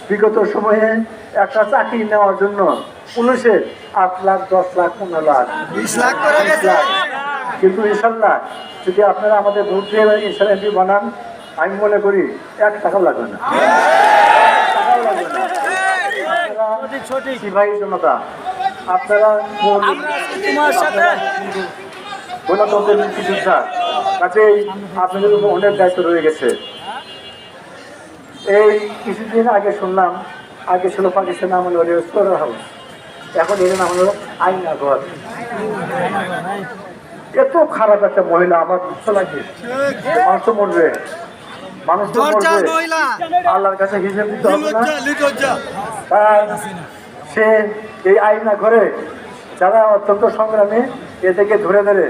বিগত সময়ে একটা চাকরি নেওয়ার জন্য পুলিশের 8 লাখ 10 লাখ 15 লাখ 20 লাখ করে গেছে। কিন্তু ইনশাল্লাহ যদি আপনারা আমাদের ভোট দিয়ে ইনশাল্লাহ এমপি বানান, আমি মনে করি 1 টাকাও লাগবে না। সিপাহী জনতা, আপনারা গণতন্ত্রের মুক্তিযোদ্ধা, কাজেই আপনাদের উপর অনেক দায়িত্ব রয়ে গেছে। এই কিছুদিন আগে শুনলাম, আগে ছিল পাকিস্তান আমল স্টোর হাউস, এখন এর নাম হলো আইনা ঘর। এত খারাপ একটা মহিলা, আমার দুঃখ লাগে। মানুষ তো মরবে, মানুষ তো মরবে, আল্লাহর কাছে হিসেব দিতে হবে না। সে এই আইনা ঘরে যারা অত্যন্ত সংগ্রামী, এদেরকে ধরে ধরে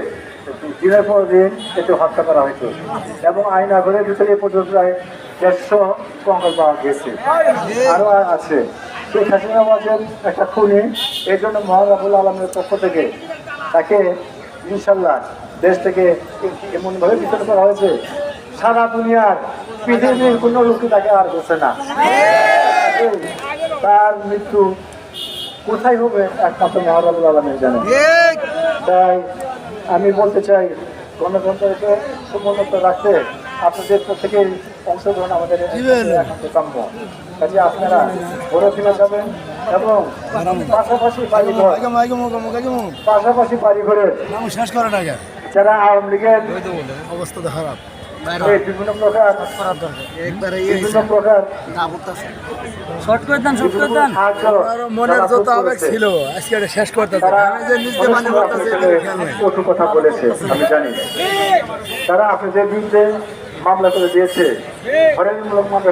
দিনের পর দিন এতে হত্যা করা হয়েছে এবং আইনা ঘরের ভিতরে পর্যন্ত প্রায় 150 কঙ্কাল পাওয়া গেছে, আরও আছে। শেখ হাসিনা বলছেন একটা খুনি, এই জন্য মহান রাব্বুল আলামিনের পক্ষ থেকে তাকে ইনশাল্লাহ দেশ থেকে এমনভাবে বিচার করা হয়েছে, সারা দুনিয়ার পৃথিবীর কোনো লোকই তাকে আর বসে না। তার মৃত্যু কোথায় হবে একমাত্র মহান রাব্বুল আলামিন জানেন। তাই আমি বলতে চাই, গণতন্ত্রকে সমুন্নত রাখতে আপনাদের প্রত্যেকের অংশগ্রহণ আমাদের একান্ত কাম্য। কাজে আপনারা বড় ফিরে যাবেন এবং পাশাপাশি বাড়িঘরের যারা আওয়ামী লীগের অবস্থা খারাপ, বিভিন্ন প্রকার মনের যত আবেগ ছিল আজকে এটা শেষ করতে কটু কথা বলেছে আমি জানি। তারা আপনাদের বিরুদ্ধে মামলা করে দিয়েছে, হরেনমূলক মামলা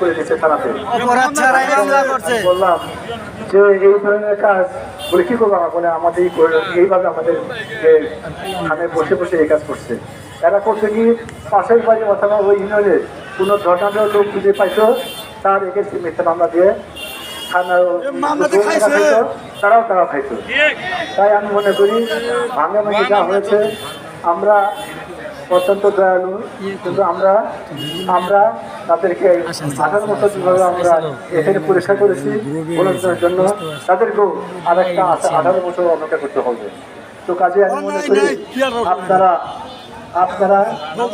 করে দিয়েছে থানাতে। বললাম যে এই ধরনের কাজ বলে কি করবো, বলে আমাদের এইভাবে আমাদের থানায় বসে বসে এই কাজ করছে। এরা করছে কি, পাশের বাড়ি অথবা ওই ইউনিয়নে কোনো ধর্নাঢ্য লোক খুঁজে পাইতো, তার এগেন্সে মিথ্যা মামলা দিয়ে তারাও খাইতো। তাই আমি মনে করি ভাঙাভাঙি যা হয়েছে, আমরা অত্যন্ত দয়ালু, কিন্তু আমরা তাদেরকে 18 বছর যেভাবে আমরা এখানে পরীক্ষা করেছি বলার জন্য, তাদেরকেও আরেকটা 18 বছর অপেক্ষা করতে হবে। তো কাজে আমি মনে করি আপনারা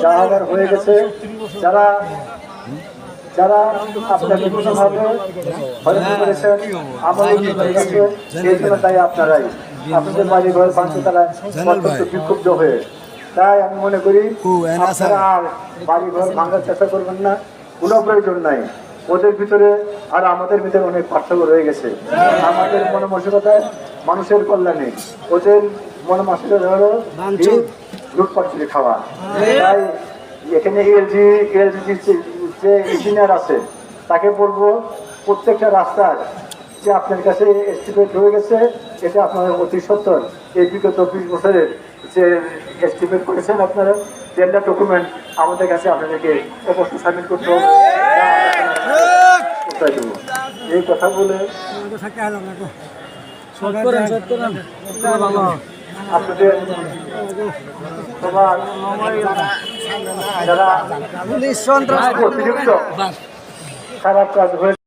যা হবার হয়ে গেছে, যারা আপনারা বিভিন্নভাবে হয়রানি করেছেন, আমাদের সেই জন্য তাই আপনারাই আপনাদের বাড়ি ঘর ভাঙতে তারা অত্যন্ত বিক্ষুব্ধ হয়ে। তাই আমি মনে করি আপনারা আর বাড়ি ঘর ভাঙার চেষ্টা করবেন না, কোনো প্রয়োজন নাই। ওদের ভিতরে আর আমাদের ভিতরে অনেক পার্থক্য রয়ে গেছে। আমাদের মনমানসিকতায় মানুষের কল্যাণে, ওদের মনমানসিকতা হলো লুটপাট করে খাওয়া। তাই এখানে এলজি যে ইঞ্জিনিয়ার আছে, তাকে বলবো প্রত্যেকটা রাস্তার যে আপনার কাছে এস্টিমেট হয়ে গেছে, এটা আপনার অতি সত্তর এই বিগত 20 বছরের যে এস্টিমেট করেছেন আপনারা, টেন্ডার ডকুমেন্ট আমাদের কাছে আপনাদেরকে অবশ্যই সাবমিট করতে হবে। এই কথা বলে আপনাদের সবার যারা অতিরিক্ত খারাপ কাজ হয়েছে